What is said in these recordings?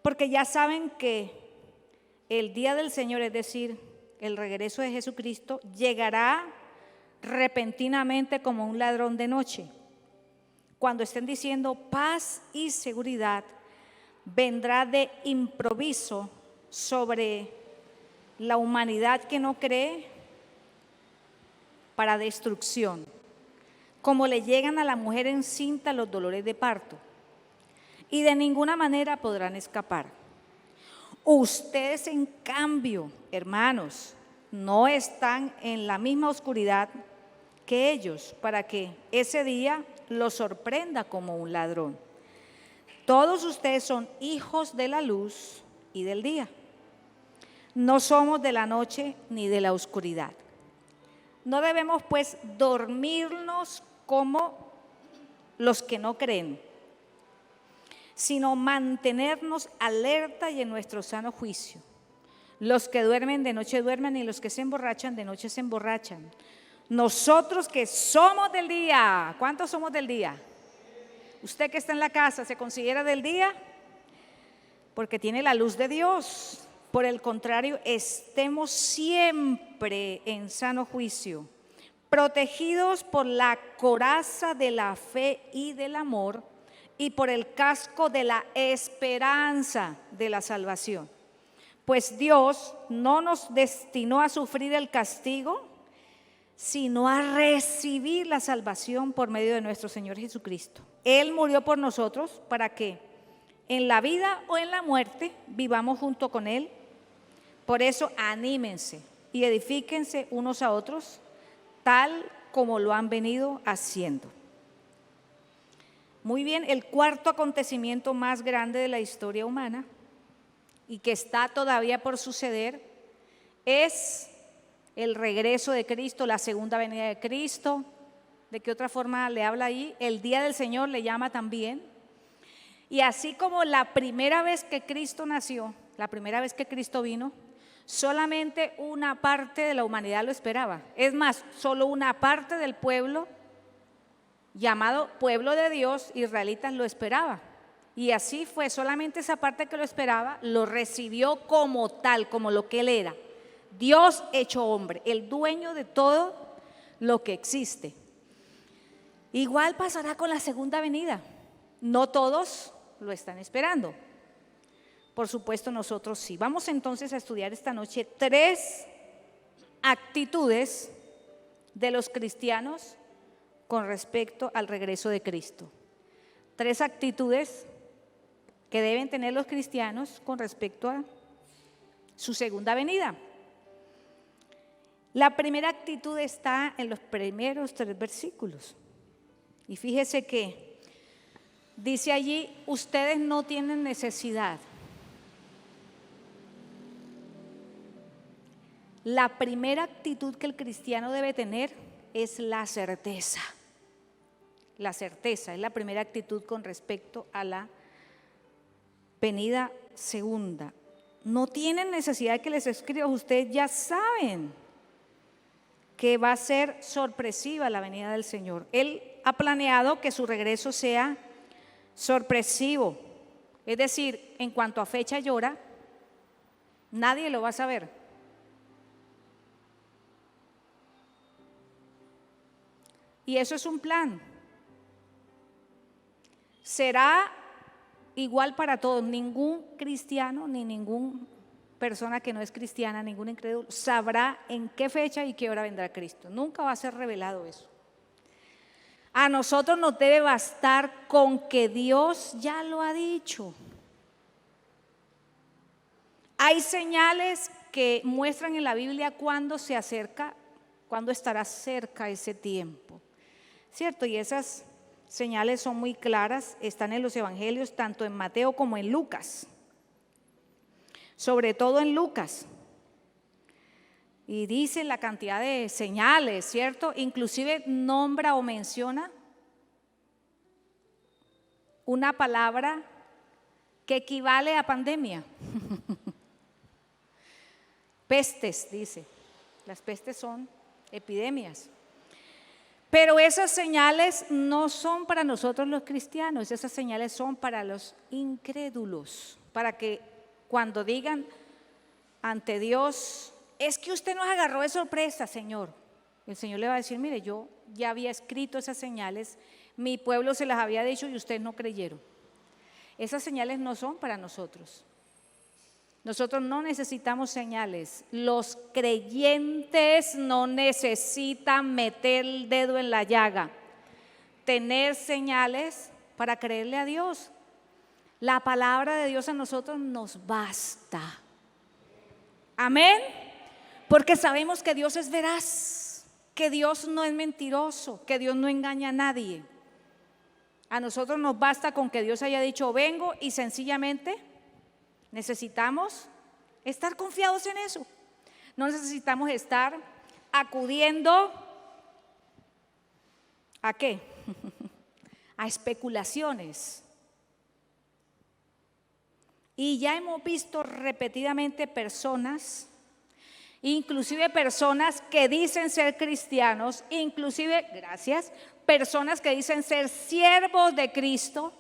Porque ya saben que el día del Señor, es decir, el regreso de Jesucristo, llegará repentinamente como un ladrón de noche. Cuando estén diciendo paz y seguridad, vendrá de improviso sobre la humanidad que no cree para destrucción, como le llegan a la mujer encinta los dolores de parto, y de ninguna manera podrán escapar. Ustedes, en cambio, hermanos, no están en la misma oscuridad que ellos, para que ese día los sorprenda como un ladrón. Todos ustedes son hijos de la luz y del día. No somos de la noche ni de la oscuridad. No debemos pues dormirnos como los que no creen, sino mantenernos alerta y en nuestro sano juicio. Los que duermen de noche duermen, y los que se emborrachan de noche se emborrachan. Nosotros que somos del día, ¿cuántos somos del día? Usted que está en la casa, ¿se considera del día? Porque tiene la luz de Dios. Por el contrario, estemos siempre en sano juicio, protegidos por la coraza de la fe y del amor, y por el casco de la esperanza de la salvación. Pues Dios no nos destinó a sufrir el castigo, sino a recibir la salvación por medio de nuestro Señor Jesucristo. Él murió por nosotros para que en la vida o en la muerte vivamos junto con Él. Por eso anímense y edifíquense unos a otros, tal como lo han venido haciendo. Muy bien, el cuarto acontecimiento más grande de la historia humana y que está todavía por suceder es el regreso de Cristo, la segunda venida de Cristo. ¿De qué otra forma le habla ahí? El día del Señor le llama también. Y así como la primera vez que Cristo nació, la primera vez que Cristo vino, solamente una parte de la humanidad lo esperaba. Es más, solo una parte del pueblo, llamado pueblo de Dios, israelitas, lo esperaba. Y así fue, solamente esa parte que lo esperaba lo recibió como tal, como lo que Él era. Dios hecho hombre, el dueño de todo lo que existe. Igual pasará con la segunda venida. No todos lo están esperando. Por supuesto, nosotros sí. Vamos entonces a estudiar esta noche 3 actitudes de los cristianos con respecto al regreso de Cristo. 3 actitudes que deben tener los cristianos con respecto a su segunda venida. La primera actitud está en los primeros 3 versículos. Y fíjese que dice allí: ustedes no tienen necesidad. La primera actitud que el cristiano debe tener es la certeza. La certeza es la primera actitud con respecto a la venida segunda. No tienen necesidad de que les escriba, ustedes ya saben que va a ser sorpresiva la venida del Señor. Él ha planeado que su regreso sea sorpresivo, es decir, en cuanto a fecha y hora, nadie lo va a saber. Y eso es un plan. Será igual para todos. Ningún cristiano ni ninguna persona que no es cristiana, ningún incrédulo, sabrá en qué fecha y qué hora vendrá Cristo. Nunca va a ser revelado eso. A nosotros nos debe bastar con que Dios ya lo ha dicho. Hay señales que muestran en la Biblia cuándo se acerca, cuándo estará cerca ese tiempo. ¿Cierto? Y esas señales son muy claras, están en los evangelios, tanto en Mateo como en Lucas. Sobre todo en Lucas. Y dice la cantidad de señales, ¿cierto? Inclusive nombra o menciona una palabra que equivale a pandemia. Pestes, dice. Las pestes son epidemias. Pero esas señales no son para nosotros los cristianos, esas señales son para los incrédulos. para que cuando digan ante Dios, es que usted nos agarró de sorpresa, Señor. El Señor le va a decir, mire, yo ya había escrito esas señales, mi pueblo se las había dicho y ustedes no creyeron. Esas señales no son para nosotros. Nosotros no necesitamos señales. Los creyentes no necesitan meter el dedo en la llaga, tener señales para creerle a Dios. La palabra de Dios a nosotros nos basta. Amén. Porque sabemos que Dios es veraz, que Dios no es mentiroso, que Dios no engaña a nadie. A nosotros nos basta con que Dios haya dicho vengo y sencillamente necesitamos estar confiados en eso. No necesitamos estar acudiendo ¿a qué? A especulaciones. Y ya hemos visto repetidamente personas, inclusive personas que dicen ser cristianos, inclusive, gracias, personas que dicen ser siervos de Cristo,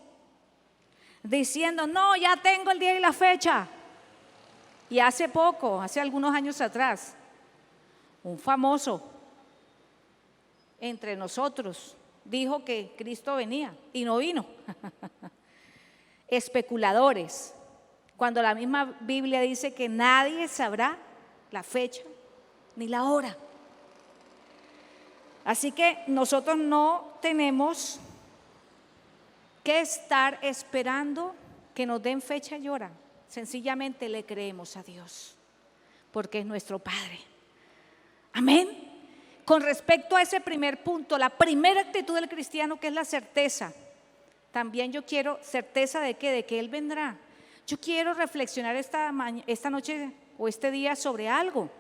diciendo, no, ya tengo el día y la fecha. Y hace poco, hace algunos años atrás, un famoso entre nosotros dijo que Cristo venía y no vino. Especuladores, cuando la misma Biblia dice que nadie sabrá la fecha ni la hora. Así que nosotros no tenemos que estar esperando que nos den fecha y hora. Sencillamente le creemos a Dios, porque es nuestro Padre. Amén. Con respecto a ese primer punto, la primera actitud del cristiano, que es la certeza. También yo quiero certeza de qué, de que Él vendrá. Yo quiero reflexionar esta noche o este día sobre algo.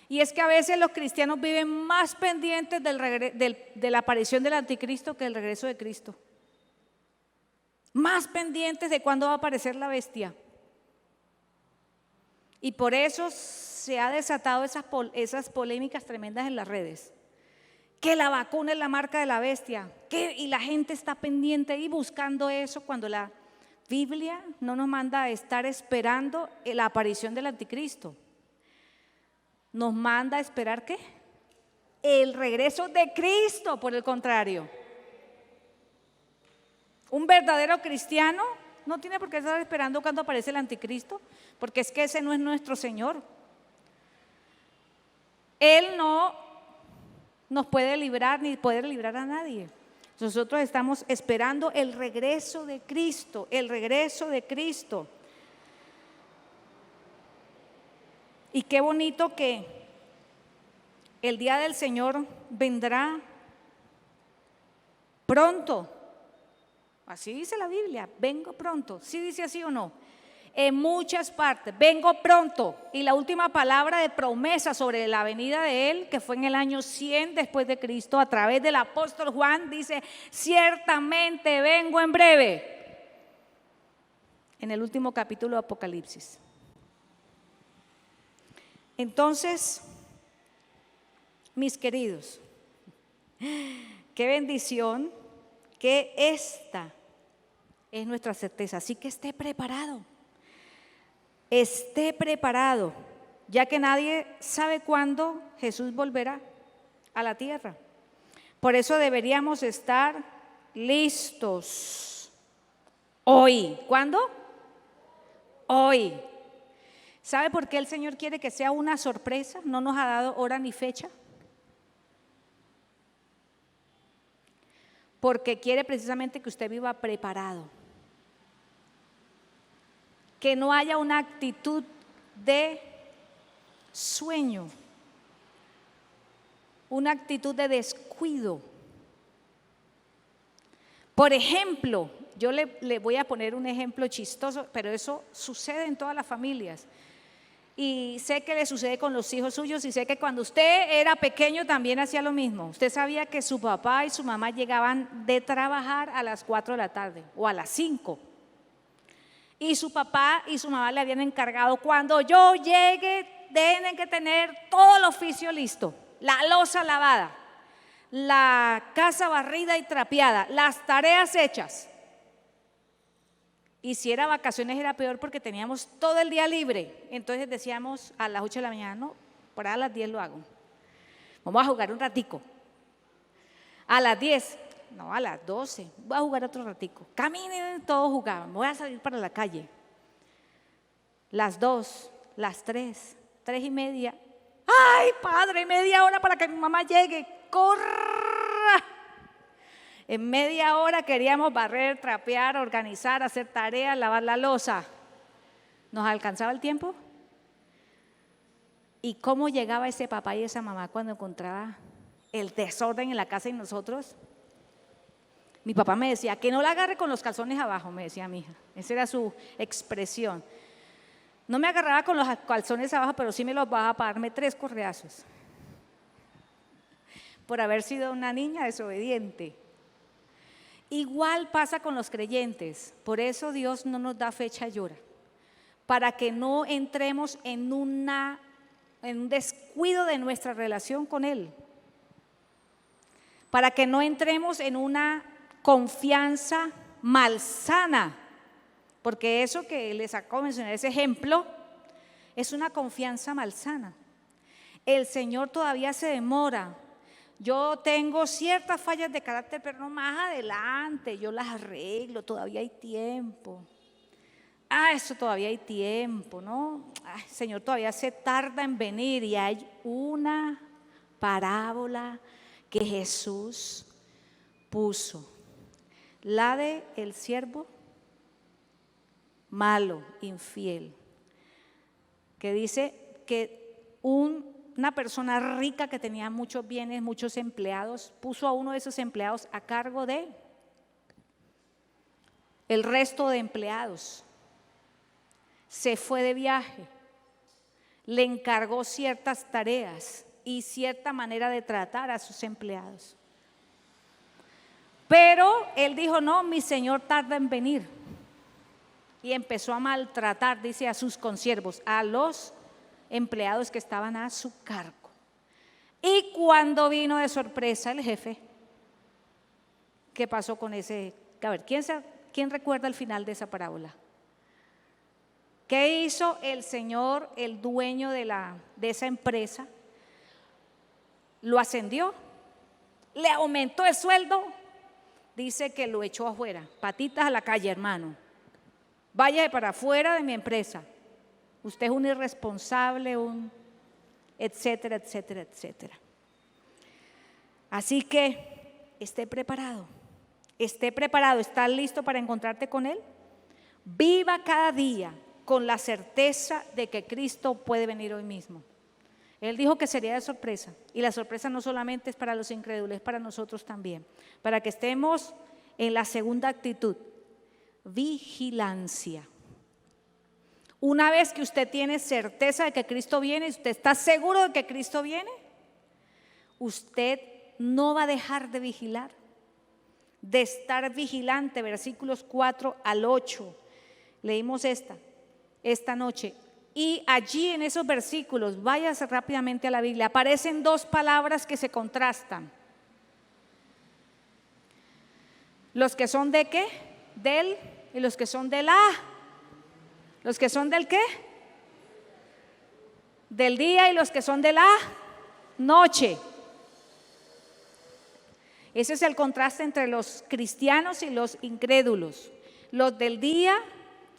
Y es que a veces los cristianos viven más pendientes de la aparición del anticristo que del regreso de Cristo. Más pendientes de cuándo va a aparecer la bestia. Y por eso se ha desatado esas polémicas tremendas en las redes. Que la vacuna es la marca de la bestia. Y la gente está pendiente y buscando eso cuando la Biblia no nos manda a estar esperando la aparición del anticristo. Nos manda a esperar ¿qué? El regreso de Cristo, por el contrario. Un verdadero cristiano no tiene por qué estar esperando cuando aparece el anticristo, porque es que ese no es nuestro Señor. Él no nos puede librar ni poder librar a nadie. Nosotros estamos esperando el regreso de Cristo, el regreso de Cristo. Y qué bonito que el día del Señor vendrá pronto. Así dice la Biblia, vengo pronto. ¿Sí dice así o no? En muchas partes, vengo pronto. Y la última palabra de promesa sobre la venida de Él, que fue en el año 100 después de Cristo, a través del apóstol Juan, dice, ciertamente vengo en breve. En el último capítulo de Apocalipsis. Entonces, mis queridos, qué bendición que esta es nuestra certeza. Así que esté preparado, ya que nadie sabe cuándo Jesús volverá a la tierra. Por eso deberíamos estar listos hoy. ¿Cuándo? Hoy. ¿Sabe por qué el Señor quiere que sea una sorpresa? No nos ha dado hora ni fecha. Porque quiere precisamente que usted viva preparado. Que no haya una actitud de sueño, una actitud de descuido. Por ejemplo, yo le voy a poner un ejemplo chistoso, pero eso sucede en todas las familias. Y sé que le sucede con los hijos suyos y sé que cuando usted era pequeño también hacía lo mismo. Usted sabía que su papá y su mamá llegaban de trabajar a las 4 de la tarde o a las 5. Y su papá y su mamá le habían encargado, cuando yo llegue, tienen que tener todo el oficio listo. La loza lavada, la casa barrida y trapeada, las tareas hechas. Y si era vacaciones era peor porque teníamos todo el día libre. Entonces decíamos a las 8 de la mañana, no, por ahí a las 10 lo hago. Vamos a jugar un ratico. A las 10, no, a las 12, voy a jugar otro ratico. Caminen, todos jugaban, voy a salir para la calle. Las 2, las 3, 3:30. ¡Ay, padre, media hora para que mi mamá llegue! ¡Corra! En media hora queríamos barrer, trapear, organizar, hacer tareas, lavar la loza. ¿Nos alcanzaba el tiempo? ¿Y cómo llegaba ese papá y esa mamá cuando encontraba el desorden en la casa y nosotros? Mi papá me decía, que no la agarre con los calzones abajo, me decía mi hija. Esa era su expresión. No me agarraba con los calzones abajo, pero sí me los bajaba para darme 3 correazos. Por haber sido una niña desobediente. Igual pasa con los creyentes. Por eso Dios no nos da fecha y hora. Para que no entremos en un descuido de nuestra relación con Él. Para que no entremos en una confianza malsana, porque eso que les acabo de mencionar, ese ejemplo, es una confianza malsana. El Señor todavía se demora. Yo tengo ciertas fallas de carácter, pero no, más adelante, yo las arreglo, todavía hay tiempo. Eso todavía hay tiempo, ¿no? El Señor todavía se tarda en venir y hay una parábola que Jesús puso. La de el siervo malo, infiel, que dice que una persona rica que tenía muchos bienes, muchos empleados, puso a uno de esos empleados a cargo de el resto de empleados. Se fue de viaje, le encargó ciertas tareas y cierta manera de tratar a sus empleados. Pero él dijo, no, mi señor tarda en venir. Y empezó a maltratar, dice, a sus consiervos, a los empleados que estaban a su cargo. Y cuando vino de sorpresa el jefe, ¿qué pasó con ese? A ver, ¿quién recuerda el final de esa parábola? ¿Qué hizo el señor, el dueño de esa empresa? Lo ascendió, le aumentó el sueldo. Dice que lo echó afuera, patitas a la calle, hermano. Váyase para afuera de mi empresa. Usted es un irresponsable, etcétera, etcétera, etcétera. Así que esté preparado, ¿está listo para encontrarte con Él? Viva cada día con la certeza de que Cristo puede venir hoy mismo. Él dijo que sería de sorpresa, y la sorpresa no solamente es para los incrédulos, es para nosotros también, para que estemos en la segunda actitud, vigilancia. Una vez que usted tiene certeza de que Cristo viene, usted está seguro de que Cristo viene, usted no va a dejar de vigilar, de estar vigilante. Versículos 4 al 8, leímos esta noche. Y allí en esos versículos, váyase rápidamente a la Biblia, aparecen 2 palabras que se contrastan. Los que son de qué, del, y los que son de la. Los que son del qué, del día, y los que son de la noche. Ese es el contraste entre los cristianos y los incrédulos. Los del día,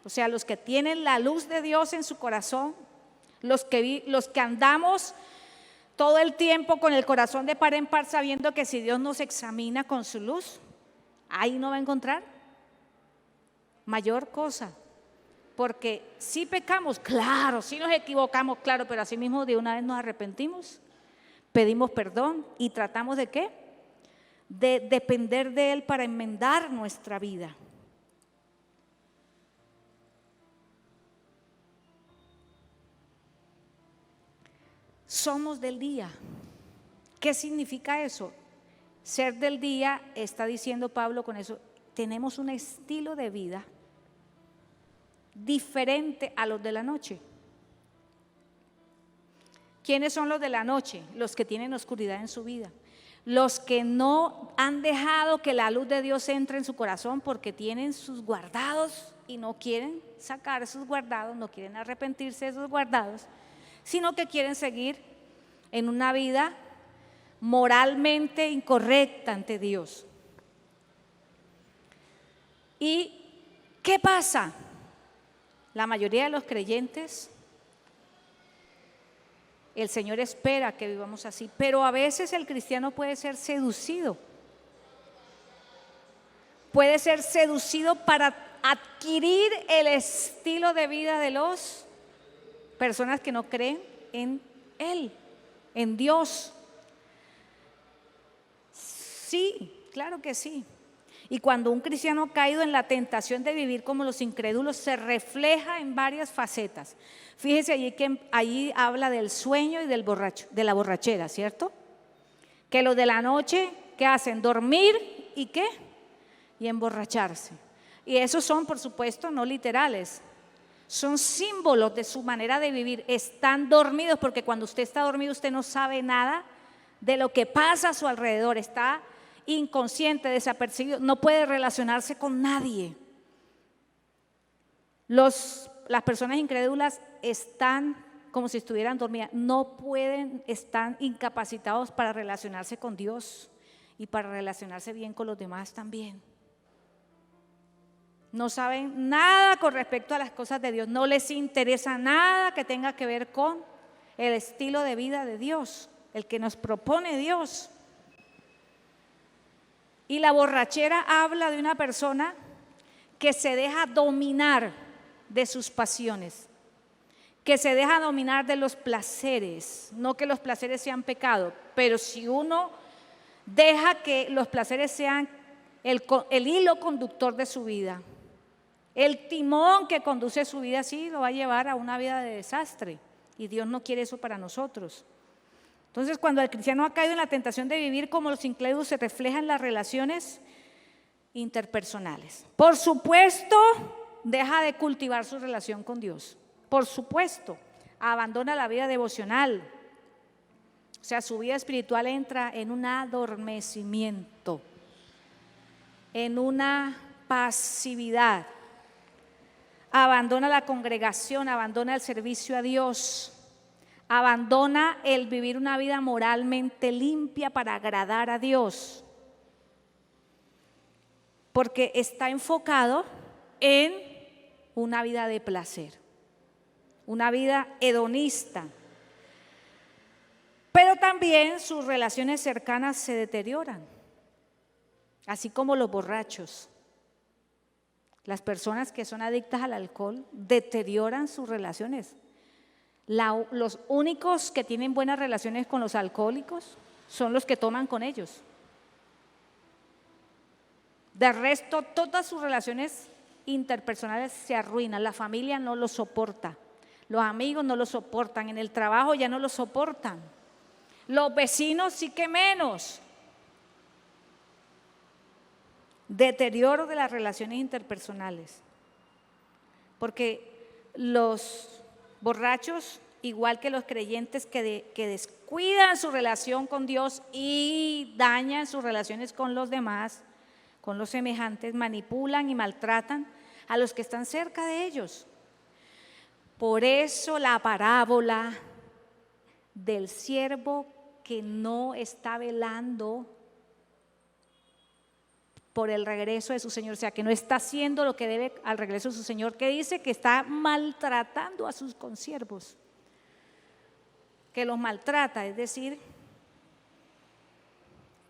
o sea, los que tienen la luz de Dios en su corazón, los que andamos todo el tiempo con el corazón de par en par, sabiendo que si Dios nos examina con su luz, ahí no va a encontrar mayor cosa. Porque si pecamos, claro, si nos equivocamos, claro, pero así mismo de una vez nos arrepentimos, pedimos perdón y tratamos de ¿qué? De depender de Él para enmendar nuestra vida. Somos del día. ¿Qué significa eso? Ser del día, está diciendo Pablo con eso, tenemos un estilo de vida diferente a los de la noche. ¿Quiénes son los de la noche? Los que tienen oscuridad en su vida. los que no han dejado que la luz de Dios entre en su corazón porque tienen sus guardados y no quieren sacar sus guardados, no quieren arrepentirse de sus guardados, sino que quieren seguir en una vida moralmente incorrecta ante Dios. ¿Y qué pasa? La mayoría de los creyentes, el Señor espera que vivamos así, pero a veces el cristiano puede ser seducido. Puede ser seducido para adquirir el estilo de vida de las personas que no creen en Él, en Dios. Sí, claro que sí. Y cuando un cristiano ha caído en la tentación de vivir como los incrédulos, se refleja en varias facetas. Fíjese allí que ahí habla del sueño y del de la borrachera, ¿cierto? Que los de la noche, ¿qué hacen? Dormir y ¿qué? Y emborracharse. Y esos son, por supuesto, no literales. Son símbolos de su manera de vivir. Están dormidos porque cuando usted está dormido usted no sabe nada de lo que pasa a su alrededor. Está inconsciente, desapercibido, no puede relacionarse con nadie. Las personas incrédulas están como si estuvieran dormidas, no pueden, están incapacitados para relacionarse con Dios y para relacionarse bien con los demás también. No saben nada con respecto a las cosas de Dios, no les interesa nada que tenga que ver con el estilo de vida de Dios, el que nos propone Dios. Y la borrachera habla de una persona que se deja dominar de sus pasiones, que se deja dominar de los placeres. No que los placeres sean pecado, pero si uno deja que los placeres sean el hilo conductor de su vida, el timón que conduce su vida, sí lo va a llevar a una vida de desastre. Y Dios no quiere eso para nosotros. Entonces, cuando el cristiano ha caído en la tentación de vivir como los incrédulos, se refleja en las relaciones interpersonales. Por supuesto, deja de cultivar su relación con Dios. Por supuesto, abandona la vida devocional. O sea, su vida espiritual entra en un adormecimiento, en una pasividad. Abandona la congregación, abandona el servicio a Dios. Abandona el vivir una vida moralmente limpia para agradar a Dios, porque está enfocado en una vida de placer, una vida hedonista. Pero también sus relaciones cercanas se deterioran, así como los borrachos. Las personas que son adictas al alcohol deterioran sus relaciones. Los únicos que tienen buenas relaciones con los alcohólicos son los que toman con ellos. De resto, todas sus relaciones interpersonales se arruinan. La familia no lo soporta, los amigos no lo soportan, en el trabajo ya no lo soportan, los vecinos sí que menos. Deterioro de las relaciones interpersonales, porque los borrachos, igual que los creyentes que descuidan su relación con Dios y dañan sus relaciones con los demás, con los semejantes, manipulan y maltratan a los que están cerca de ellos. Por eso la parábola del siervo que no está velando por el regreso de su Señor, o sea, que no está haciendo lo que debe al regreso de su Señor, que dice que está maltratando a sus consiervos, que los maltrata, es decir,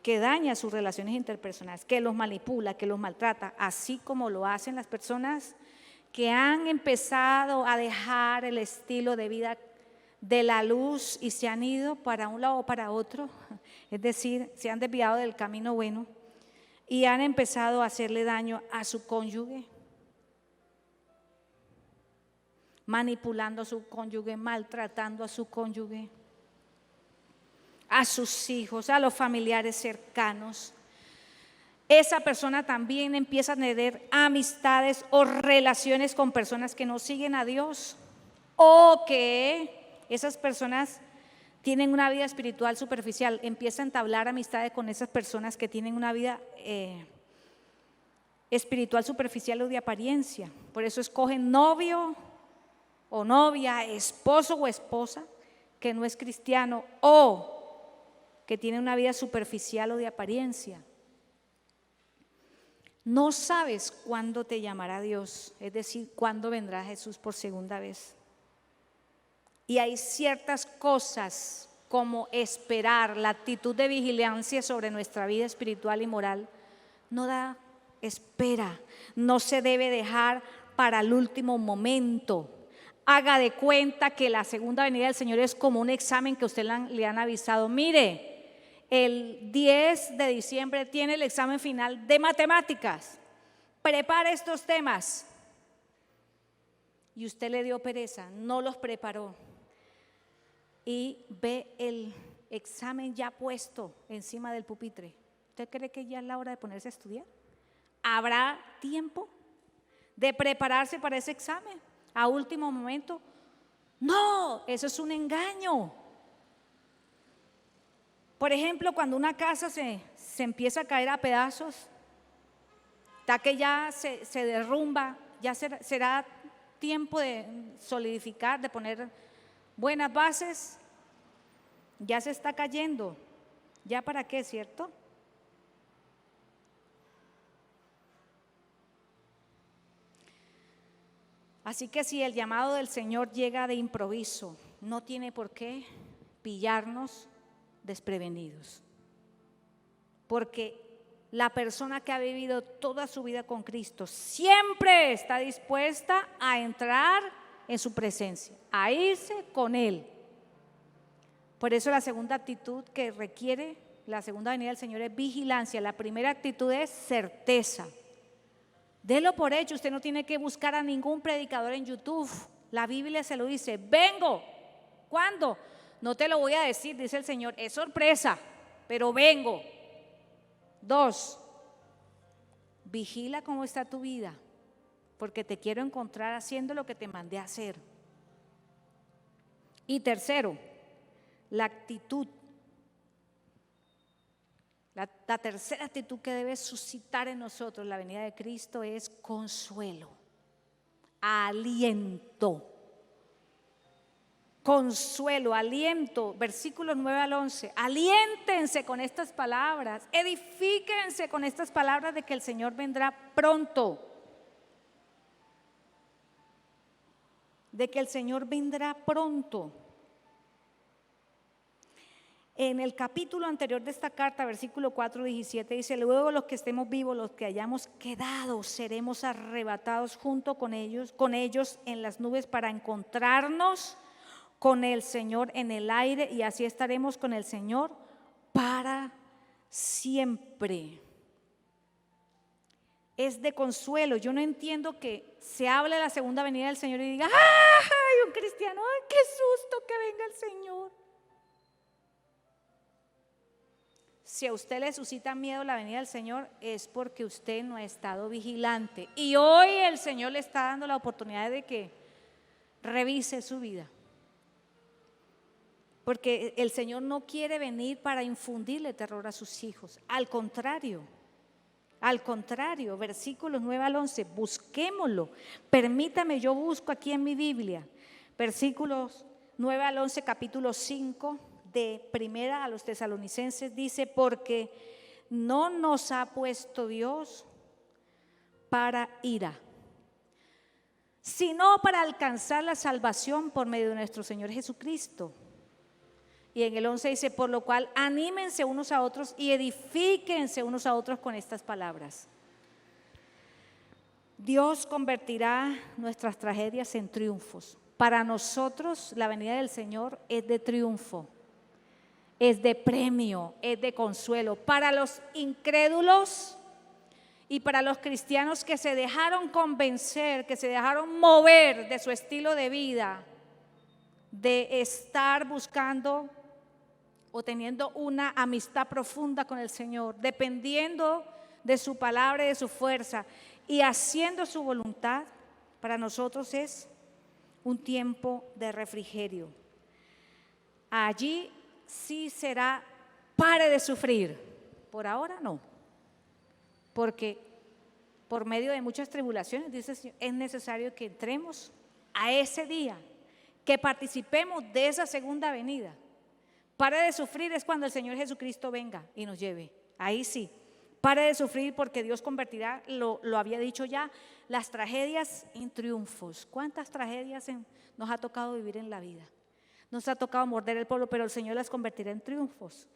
que daña sus relaciones interpersonales, que los manipula, que los maltrata, así como lo hacen las personas que han empezado a dejar el estilo de vida de la luz y se han ido para un lado o para otro, es decir, se han desviado del camino bueno y han empezado a hacerle daño a su cónyuge, manipulando a su cónyuge, maltratando a su cónyuge, a sus hijos, a los familiares cercanos. Esa persona también empieza a tener amistades o relaciones con personas que no siguen a Dios, o que esas personas tienen una vida espiritual superficial, empieza a entablar amistades con esas personas que tienen una vida espiritual superficial o de apariencia. Por eso escogen novio o novia, esposo o esposa que no es cristiano o que tiene una vida superficial o de apariencia. No sabes cuándo te llamará Dios, es decir, cuándo vendrá Jesús por segunda vez. Y hay ciertas cosas como esperar, la actitud de vigilancia sobre nuestra vida espiritual y moral, no da espera, no se debe dejar para el último momento. Haga de cuenta que la segunda venida del Señor es como un examen que usted le han avisado. Mire, el 10 de diciembre tiene el examen final de matemáticas. Prepare estos temas. Y usted le dio pereza, no los preparó. Y ve el examen ya puesto encima del pupitre. ¿Usted cree que ya es la hora de ponerse a estudiar? ¿Habrá tiempo de prepararse para ese examen a último momento? No, eso es un engaño. Por ejemplo, cuando una casa se empieza a caer a pedazos, hasta que ya se derrumba, ya será tiempo de solidificar, de poner buenas bases. Ya se está cayendo. ¿Ya para qué, cierto? Así que si el llamado del Señor llega de improviso, no tiene por qué pillarnos desprevenidos. Porque la persona que ha vivido toda su vida con Cristo siempre está dispuesta a entrar en su presencia, a irse con Él. Por eso la segunda actitud que requiere la segunda venida del Señor es vigilancia. La primera actitud es certeza. Délo por hecho, usted no tiene que buscar a ningún predicador en YouTube. La Biblia se lo dice, vengo. ¿Cuándo? No te lo voy a decir, dice el Señor, es sorpresa, pero vengo. 2, vigila cómo está tu vida, porque te quiero encontrar haciendo lo que te mandé a hacer. Y tercero, la actitud. La tercera actitud que debe suscitar en nosotros la venida de Cristo es consuelo, aliento. Consuelo, aliento, versículos 9 al 11. Aliéntense con estas palabras, edifíquense con estas palabras de que el Señor vendrá pronto. De que el Señor vendrá pronto. En el capítulo anterior de esta carta, versículo 4:17, dice: luego los que estemos vivos, los que hayamos quedado, seremos arrebatados junto con ellos en las nubes para encontrarnos con el Señor en el aire, y así estaremos con el Señor para siempre. Es de consuelo. Yo no entiendo que se hable de la segunda venida del Señor y diga: ¡ay, un cristiano! ¡Ay, qué susto que venga el Señor! Si a usted le suscita miedo la venida del Señor, es porque usted no ha estado vigilante. Y hoy el Señor le está dando la oportunidad de que revise su vida. Porque el Señor no quiere venir para infundirle terror a sus hijos. Al contrario, versículos 9 al 11, busquémoslo. Permítame, yo busco aquí en mi Biblia. Versículos 9 al 11, capítulo 5 de Primera a los Tesalonicenses, dice: porque no nos ha puesto Dios para ira, sino para alcanzar la salvación por medio de nuestro Señor Jesucristo. Y en el 11 dice: por lo cual anímense unos a otros y edifíquense unos a otros con estas palabras. Dios convertirá nuestras tragedias en triunfos. Para nosotros la venida del Señor es de triunfo, es de premio, es de consuelo. Para los incrédulos y para los cristianos que se dejaron convencer, que se dejaron mover de su estilo de vida, de estar buscando o teniendo una amistad profunda con el Señor, dependiendo de su palabra y de su fuerza y haciendo su voluntad, para nosotros es un tiempo de refrigerio. allí sí será, pare de sufrir. Por ahora no, porque por medio de muchas tribulaciones, dice el Señor, es necesario que entremos a ese día, que participemos de esa segunda venida. Pare de sufrir es cuando el Señor Jesucristo venga y nos lleve. Ahí sí. Pare de sufrir porque Dios convertirá, lo había dicho ya, las tragedias en triunfos. ¿Cuántas tragedias nos ha tocado vivir en la vida? Nos ha tocado morder el polvo, pero el Señor las convertirá en triunfos.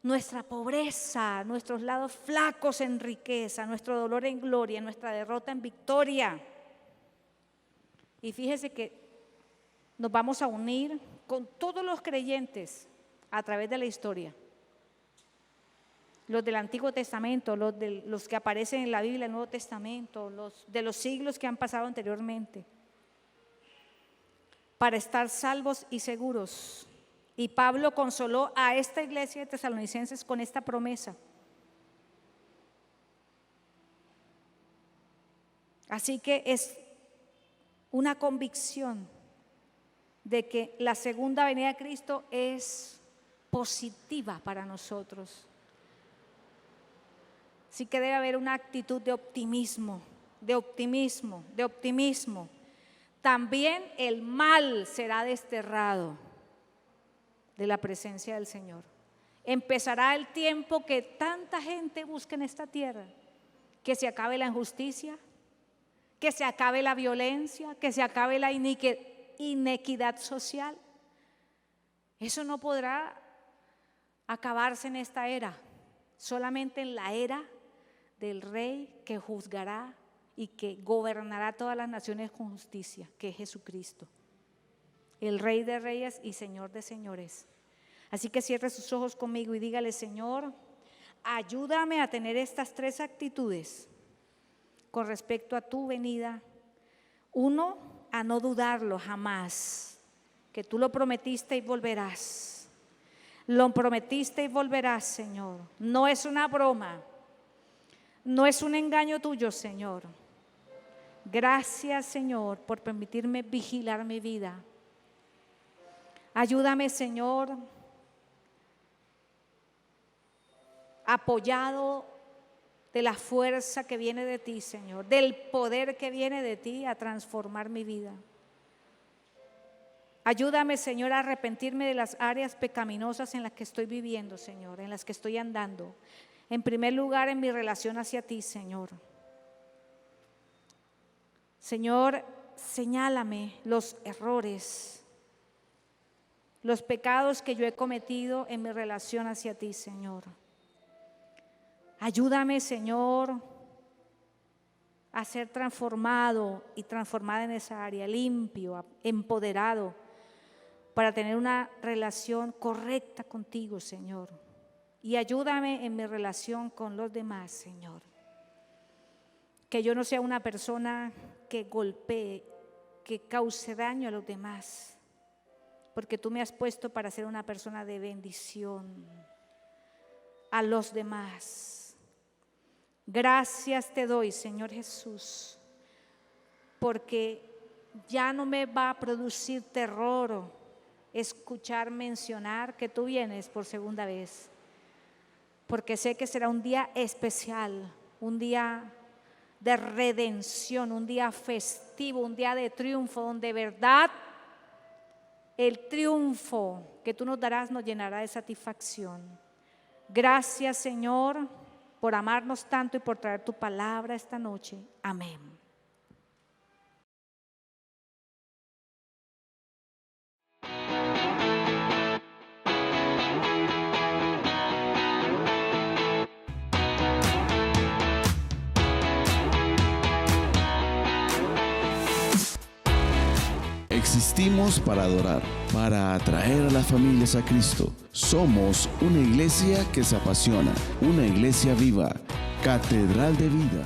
Nuestra pobreza, nuestros lados flacos en riqueza, nuestro dolor en gloria, nuestra derrota en victoria. Y fíjese que nos vamos a unir con todos los creyentes a través de la historia. Los del Antiguo Testamento, los que aparecen en la Biblia, el Nuevo Testamento, los de los siglos que han pasado anteriormente, para estar salvos y seguros. Y Pablo consoló a esta iglesia de Tesalonicenses con esta promesa. Así que es una convicción de que la segunda venida de Cristo es positiva para nosotros. Sí que debe haber una actitud de optimismo, de optimismo, de optimismo. También el mal será desterrado de la presencia del Señor. Empezará el tiempo que tanta gente busca en esta tierra, que se acabe la injusticia, que se acabe la violencia, que se acabe la inequidad social. Eso no podrá acabarse en esta era, solamente en la era del Rey que juzgará y que gobernará todas las naciones con justicia, que es Jesucristo, el Rey de reyes y Señor de señores. Así que cierre sus ojos conmigo y dígale: Señor, ayúdame a tener estas tres actitudes con respecto a tu venida. Uno, a no dudarlo jamás, que tú lo prometiste y volverás. Lo prometiste y volverás, Señor. No es una broma, no es un engaño tuyo, Señor. Gracias, Señor, por permitirme vigilar mi vida. Ayúdame, Señor, apoyado de la fuerza que viene de ti, Señor, del poder que viene de ti, a transformar mi vida. Ayúdame, Señor, a arrepentirme de las áreas pecaminosas en las que estoy viviendo, Señor, en las que estoy andando. En primer lugar, en mi relación hacia ti, Señor. Señor, señálame los errores, los pecados que yo he cometido en mi relación hacia ti, Señor. Ayúdame, Señor, a ser transformado y transformada en esa área, limpio, empoderado, para tener una relación correcta contigo, Señor. Y ayúdame en mi relación con los demás, Señor. Que yo no sea una persona que golpee, que cause daño a los demás, porque tú me has puesto para ser una persona de bendición a los demás. Gracias te doy, Señor Jesús, porque ya no me va a producir terror escuchar mencionar que tú vienes por segunda vez, porque sé que será un día especial, un día de redención, un día festivo, un día de triunfo, donde verdad el triunfo que tú nos darás nos llenará de satisfacción. Gracias, Señor, por amarnos tanto y por traer tu palabra esta noche. Amén. Existimos para adorar, para atraer a las familias a Cristo. Somos una iglesia que se apasiona, una iglesia viva, Catedral de Vida.